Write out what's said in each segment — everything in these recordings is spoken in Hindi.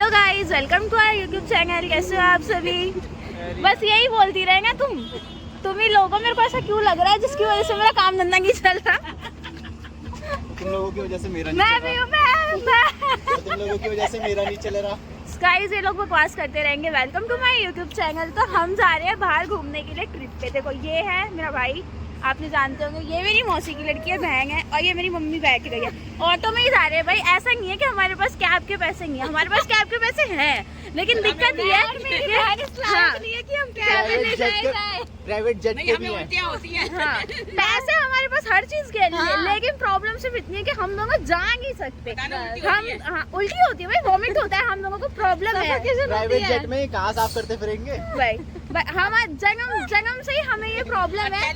Hello guys, welcome to our YouTube channel. कैसे हो आप सभी? बस यही बोलती रहे ना तुम ही लोगों। मेरे को ऐसा क्यों लग रहा है जिसकी वजह से मेरा काम धंधा नहीं चल रहा? तुम लोगों की वजह से मेरा नहीं मैं चल भी रहा। हूँ। तुम लोगों की वजह से मेरा नहीं चल रहा। गाइस, ये लोग बकवास करते रहेंगे। Welcome to my YouTube channel. तो हम जा रहे हैं बाहर घूमने के लिए ट्रिप पे। देखो, ये है मेरा भाई, आपने जानते होंगे। ये मेरी मौसी की लड़की है, बहन है, और ये मेरी मम्मी बैठ गई है। ऑटो में ही जा रहे हैं भाई। ऐसा नहीं है कि हमारे पास कैब के पैसे नहीं है, हमारे पास कैब के पैसे हैं, लेकिन दिक्कत ये है कि हम कैब में जाए। प्राइवेट जेट के भी हैं। हाँ, पैसे हमारे पास हर चीज के लिए, लेकिन प्रॉब्लम सिर्फ इतनी है कि हम दोनों जा नहीं सकते। हम उल्टी होती है भाई, वॉमिट होता है, हम लोगों को प्रॉब्लम है। प्राइवेट जेट में कहाँ साफ करते फिरेंगे भाई हम जन्म से ही हमें ये प्रॉब्लम है।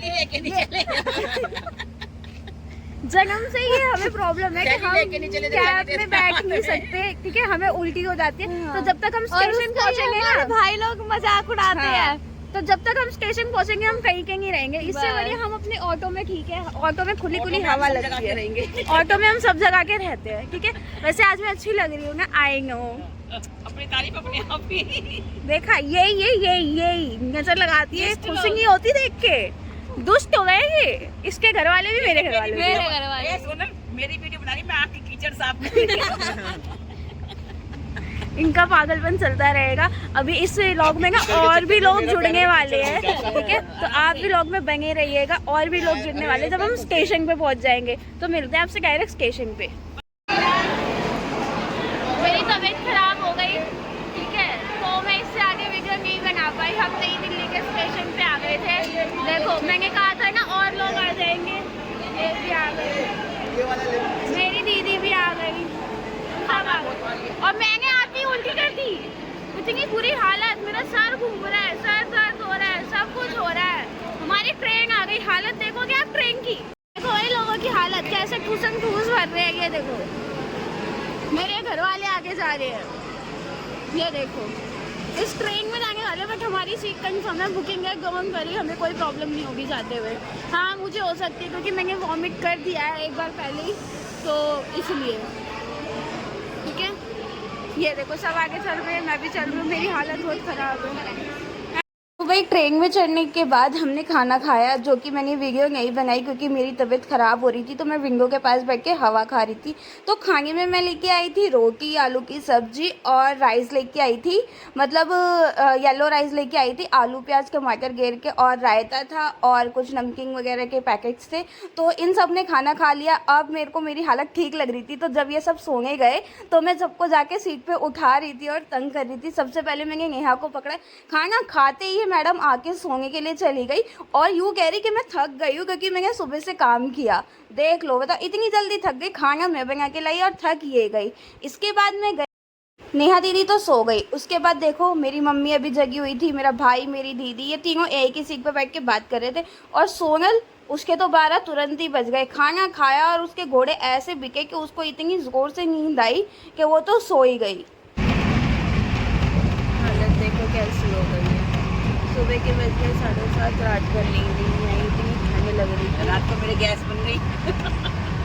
जन्म से ही हमें प्रॉब्लम है कि हम कैब में बैठ नहीं सकते, ठीक है? हमें उल्टी हो जाती है। तो जब तक हम स्टेशन पहुंचेंगे ना, भाई लोग मजाक उड़ाते हैं। तो जब तक हम स्टेशन पहुंचेंगे हम कहीं के नहीं रहेंगे। इससे बढ़िया हम अपने ऑटो में, ठीक है, ऑटो में खुली खुली हवा लगती है। ऑटो में हम सब जगह के रहते हैं, ठीक है? वैसे आज मैं अच्छी लग रही हूँ ना, आई नो। अपनी तारीफ अपने आप ही देखा, यही नजर लगाती है, खुश नहीं होती देख के। दुष्ट हो गए ये। इसके घर वाले भी, मेरे घर वाले भी। ये सोनल, मेरी वीडियो बना रही, मैं आपकी कीचड़ साफ कर रही हूं। इनका पागलपन चलता रहेगा। अभी इस व्लॉग में ना और भी लोग जुड़ने वाले हैं, ठीक है? तो आप भी व्लॉग में बने रहिएगा। और भी लोग जुड़ने वाले हैं। जब हम स्टेशन पे पहुंच जाएंगे तो मिलते हैं आपसे डायरेक्ट स्टेशन पे। मेरी तबीयत खराब हो गई, ठीक है, तो मैं इससे आगे वीडियो नहीं बना पाई। हम नई दिल्ली के स्टेशन पे आ गए थे। देखो, मैंने कहा था ना और लोग आ जाएंगे। ये भी आ गए, मेरी दीदी भी आ गई, सब आ गए। और मैंने आती उल्टी कर दी। इतनी बुरी हालत, मेरा सर घूम रहा है, सर दर्द हो रहा है, सब कुछ हो रहा है। हमारी ट्रेन आ गई। हालत देखोगे आप ट्रेन की? देखो ये लोगों की हालत कैसे ठूसन ठूस भर रहे हैं। ये देखो, मेरे घर वाले आगे जा रहे हैं। ये देखो, इस ट्रेन में जाने वाले, बट हमारी सीट कंफर्म है, बुकिंग है, गवन करी, हमें कोई प्रॉब्लम नहीं होगी जाते हुए। हाँ, मुझे हो सकती है क्योंकि मैंने वॉमिट कर दिया है एक बार पहले ही, तो इसलिए, ठीक है? ये देखो, सब आगे चल रहे हैं, मैं भी चल रही हूँ। मेरी हालत बहुत ख़राब है। तो भाई, ट्रेन में चढ़ने के बाद हमने खाना खाया, जो कि मैंने वीडियो नहीं बनाई क्योंकि मेरी तबीयत ख़राब हो रही थी। तो मैं विंडो के पास बैठ के हवा खा रही थी। तो खाने में मैं लेके आई थी रोटी, आलू की सब्जी और राइस लेके आई थी, मतलब येलो राइस लेके आई थी, आलू प्याज टमाटर घेर के, और रायता था और कुछ नमकीन वगैरह के पैकेट्स थे। तो इन सब ने खाना खा लिया। अब मेरे को मेरी हालत ठीक लग रही थी। तो जब ये सब सोने गए तो मैं सबको जाके सीट पर उठा रही थी और तंग कर रही थी। सबसे पहले मैंने नेहा को पकड़ा। खाना खाते ही मैडम आके सोने के लिए चली गई और यूँ कह रही कि मैं थक गई हूँ क्योंकि मैंने सुबह से काम किया। देख लो, बताओ, इतनी जल्दी थक गई। खाना मैं बना के लाई और थक ये गई। इसके बाद मैं गई, नेहा दीदी तो सो गई। उसके बाद देखो, मेरी मम्मी अभी जगी हुई थी, मेरा भाई, मेरी दीदी, ये तीनों एक ही सीट पर बैठ के बात कर रहे थे। और सोनल, उसके तो 12 तुरंत ही बज गए। खाना खाया और उसके घोड़े ऐसे बिके कि उसको इतनी ज़ोर से नींद आई कि वो तो सो ही गई। हालत देखो कैसी हो गई है। सुबह के बज गए 7:30, रात भर नींद नहीं आई, इतनी ठंड लग रही थी। रात को मेरे गैस बन गई।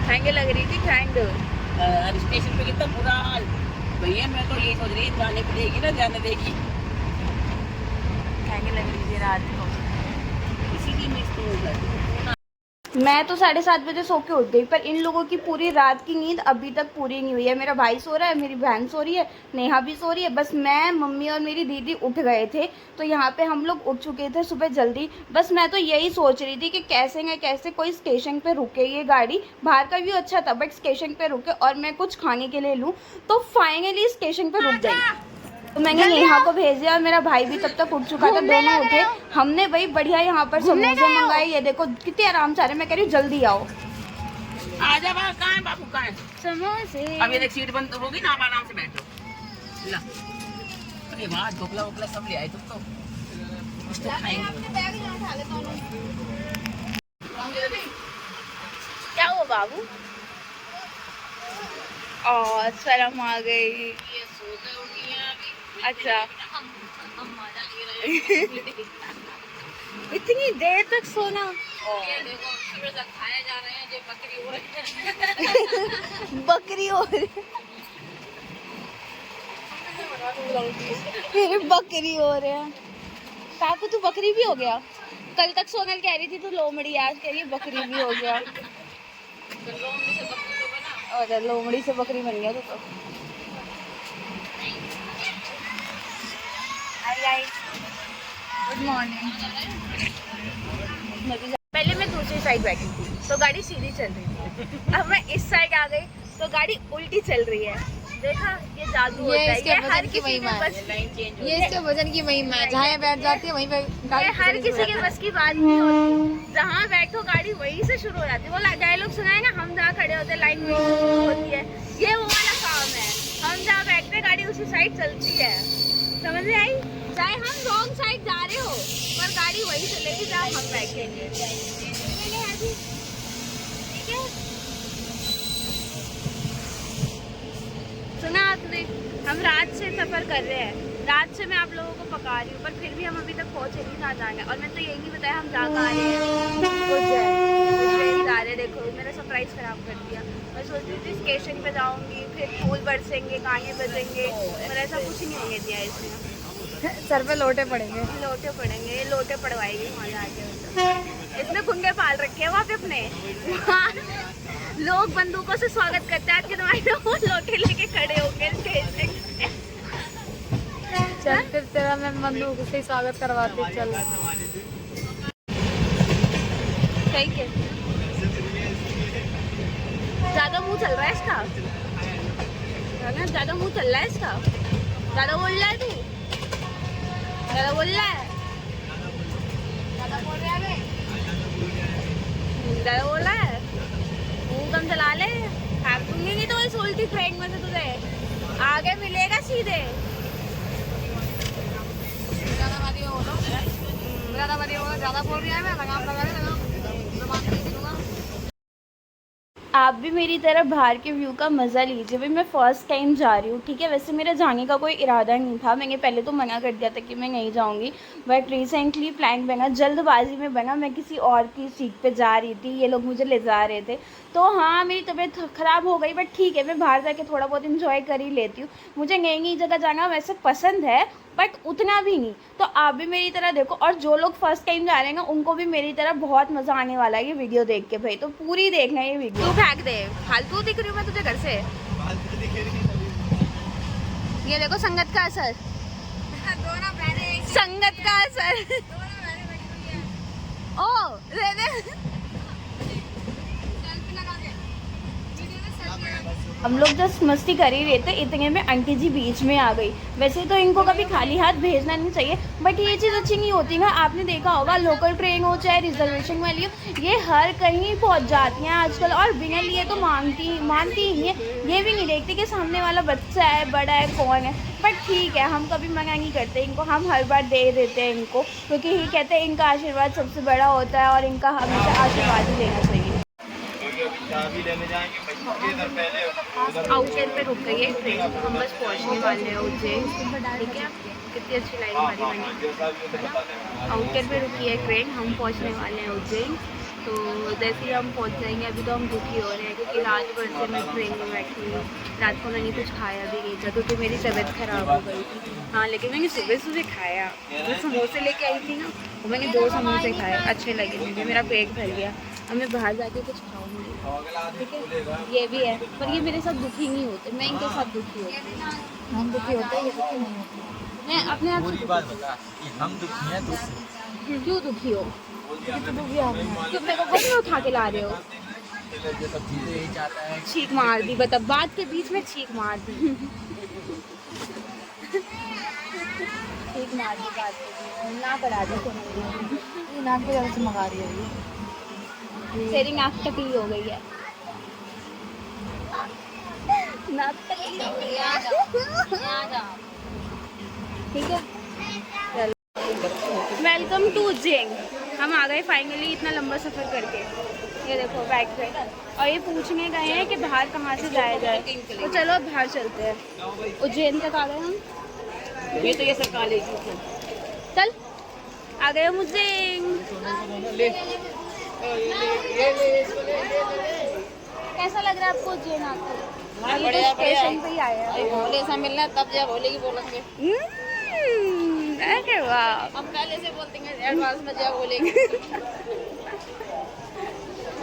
ठंड लग रही थी, ठंड। स्टेशन पे कितना बुरा हाल। भैया मैं तो यही सोच रही, जाने को देगी ना जाने देगी। ठंड लग रही थी रात को, इसीलिए मिस तो हो जाती। मैं तो 7:30 बजे सो के उठ गई। पर इन लोगों की पूरी रात की नींद अभी तक पूरी नहीं हुई है। मेरा भाई सो रहा है, मेरी बहन सो रही है, नेहा भी सो रही है। बस मैं, मम्मी और मेरी दीदी उठ गए थे। तो यहाँ पे हम लोग उठ चुके थे सुबह जल्दी। बस मैं तो यही सोच रही थी कि कैसे न कैसे कोई स्टेशन पे रुके ये गाड़ी। बाहर का व्यू अच्छा था, बट स्टेशन पे रुके और मैं कुछ खाने के लिए लूँ। तो फाइनली स्टेशन पे रुक गई। तो मैंने नेहा को भेज दिया और मेरा भाई भी तब तक उठ चुका था। दोनों उठे। हमने भाई बढ़िया यहाँ पर समोसे मंगाए। ये देखो कितने आराम से आ रहे हैं। मैं कह रही हूँ जल्दी आओ। आजा बाबू, कहाँ है बाबू, कहाँ है? समोसे। अब ये देख, सीट बंद होगी ना, आप आराम से बैठो। ला, अरे वाह, ढोकला वोकला सब ले आए तुम तो। कुछ तो खाएंगे। क्या हुआ बाबू? और शर्म आ गई। अच्छा, इतनी देर तक सोना। देखो, खाया जा रहे हैं, जो बकरी हो रही है। बकरी हो रही। फिर बकरी हो रहे हैं। काकू तू बकरी भी हो गया? कल तक सोनल कह रही थी तू लोमड़ी, आज कह रही है बकरी भी हो गया। और लोमड़ी से बकरी बन गया तू तो। Good morning. पहले मैं दूसरी साइड बैठी थी तो गाड़ी सीधी चल रही थी, अब मैं इस साइड आ गई तो गाड़ी उल्टी चल रही है। देखा, ये जादू होता है, ये हर किसी के बस, ये इसके वजन की महिमा है। जहाँ ये बैठ जाती है वहीं पे ये हर किसी के बस की बात नहीं होती। जहाँ बैठो गाड़ी वहीं से शुरू हो जाती है। वो डायलॉग सुना है ना, हम जहाँ खड़े होते हैं लाइन वहीं शुरू होती है। ये वो वाला काम है, हम जहाँ बैठते हैं गाड़ी उसी साइड चलती है। समझ में आई? चाहे हम रॉन्ग साइड जा रहे हो पर गाड़ी वहीं चलेगी जहाँ हम बैठेंगे। ठीक है, सुना आपने? हम रात से सफ़र कर रहे हैं, रात से मैं आप लोगों को पका रही हूँ, पर फिर भी हम अभी तक पहुँचे नहीं जहाँ जाएंगे। और मैं तो यही नहीं बताया हम जहाँ आ रहे हैं, उज्जैन जा रहे हैं। देखो मेरा सरप्राइज़ ख़राब कर दिया। मैं सोच रही थी स्टेशन पे जाऊँगी, फिर फूल बरसेंगे, गाने बजेंगे, पर ऐसा कुछ नहीं होने दिया इसने। सर पे लोटे पड़ेंगे। लोटे पड़ेंगे, लोटे पड़वाएगी वहाँ जाके। इसने खुंगे पाल रखे हैं वहाँ पे अपने। वहाँ लोग बंदूकों से स्वागत करते हैं, आज के जमाने में वो लोटे लेके खड़े होंगे स्टेज पे। चल फिर तेरा मैं बंदूक से स्वागत करवाती। चल ठीक है, ज्यादा मुंह चल रहा है इसका, ज्यादा मुंह चल रहा है इसका, ज्यादा बोल रहा है तू, ज्यादा बोल रहा है, ज्यादा बोल रहा है, ज्यादा बोल रहा है। मुंह कम चला ले, फेंक दूंगी नहीं तो इस उल्टी ट्रेन में से तुझे आगे मिलेगा सीधे। ज्यादा बोल रही है, मैं लगाम लगा रही हूँ। आप भी मेरी तरह बाहर के व्यू का मज़ा लीजिए। भाई मैं फ़र्स्ट टाइम जा रही हूँ, ठीक है। वैसे मेरा जाने का कोई इरादा नहीं था, मैंने पहले तो मना कर दिया था कि मैं नहीं जाऊँगी, बट रिसेंटली प्लान बना, जल्दबाजी में बना। मैं किसी और की सीट पे जा रही थी, ये लोग मुझे ले जा रहे थे, तो हाँ मेरी तबीयत ख़राब हो गई, बट ठीक है मैं बाहर जाके थोड़ा बहुत इंजॉय कर ही लेती हूँ। मुझे नई नई जगह जाना वैसे पसंद है, बट उतना भी नहीं। तो आप भी मेरी तरह देखो, और जो लोग फर्स्ट टाइम जा रहे हैं ना उनको भी मेरी तरह बहुत मज़ा आने वाला है ये वीडियो देख के। भाई तो पूरी देखना है ये वीडियो। तू फेंक दे, फालतू दिख रही हूँ मैं तुझे घर से। ये देखो संगत का असर, संगत का असर। ओ दे दे। हम लोग जस्ट मस्ती कर ही रहे थे, इतने में आंटी जी बीच में आ गई। वैसे तो इनको कभी खाली हाथ भेजना नहीं चाहिए, बट ये चीज़ अच्छी नहीं होती ना। आपने देखा होगा लोकल ट्रेन हो चाहे रिजर्वेशन वाली हो, ये हर कहीं पहुंच जाती हैं आजकल, और बिना लिए तो मानती ही है। ये भी नहीं देखती कि सामने वाला बच्चा है, बड़ा है, कौन है। बट ठीक है, हम कभी मना नहीं करते इनको, हम हर बार दे देते हैं इनको, क्योंकि ये कहते हैं इनका आशीर्वाद सबसे बड़ा होता है और इनका हमेशा आशीर्वाद ही लेना चाहिए। आउटलेट पे रुक गई है ट्रेन, हम बस पहुंचने वाले हैं उज्जैन, ठीक है। कितनी अच्छी लाइन हमारी बनी। आउटलेट पे रुकी है ट्रेन, हम पहुंचने वाले हैं उज्जैन। तो जैसे ही हम पहुंच जाएंगे, अभी तो हम दुखी हो रहे हैं क्योंकि रात भर से मैं ट्रेन में बैठी हूँ। रात को मैंने कुछ खाया भी नहीं था क्योंकि मेरी तबीयत ख़राब हो गई थी। हाँ लेकिन मैंने सुबह खाया, जो समोसे लेके आई थी ना, वो मैंने 2 समोसे खाए, अच्छे लगे मुझे, मेरा पेट भर गया। अब मैं बाहर जाके कुछ खाऊंगी, ठीक है। ये भी है, पर ये मेरे साथ दुखी नहीं होते, मैं इनके साथ दुखी होती हूँ। हम दुखी होते हैं, ये दुखी नहीं होते। मैं अपने आप पूरी बात बता कि हम दुखी हैं तुझसे। क्यों दुखी हो? क्यों मेरे को बस में उठा के ला रहे हो? सब चीजें यही चाहता है। छींक मार दी, बता, बात के बीच में छींक मार दी। छींक मार दी बात के बीच में, ना करा दी तो ये नाक की वजह से मंगा रही है। तेरी नाक टकली हो गई है, नाक टकली हो गई है, ठीक है। वेलकम टू उज्जैन, हम आ गए फाइनली इतना लंबा सफ़र करके। ये देखो बैग पे, और ये पूछने गए हैं कि बाहर कहाँ से जाया जाए, तो चलो अब बाहर चलते हैं। उज्जैन तक आ गए हम, ये तो ये सरकार लेगी। चल आ गए हम उज्जैन। कैसा लग रहा है आपको उज्जैन आकर? अभी तो स्टेशन पे ही आए हैं। भोले से मिलना है, तब जब भोले की बोलेंगे। अरे वाह। हम पहले से बोलते हैं एडवांस में जब बोलेंगे।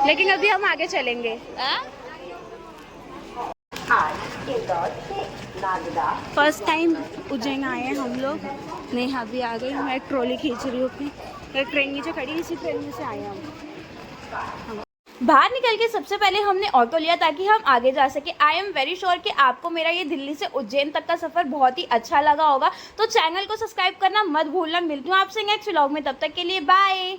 लेकिन अभी हम आगे चलेंगे। फर्स्ट टाइम उज्जैन आए हैं हम लोग। नेहा भी आ गई, मैं ट्रॉली खींच रही हूँ अपनी। एक ट्रेन नीचे खड़ी, इसी ट्रेन में से आए हैं हम। बाहर निकल के सबसे पहले हमने ऑटो लिया ताकि हम आगे जा सके। आई एम वेरी श्योर कि आपको मेरा ये दिल्ली से उज्जैन तक का सफ़र बहुत ही अच्छा लगा होगा, तो चैनल को सब्सक्राइब करना मत भूलना। मिलती हूँ आपसे नेक्स्ट व्लॉग में, तब तक के लिए बाय।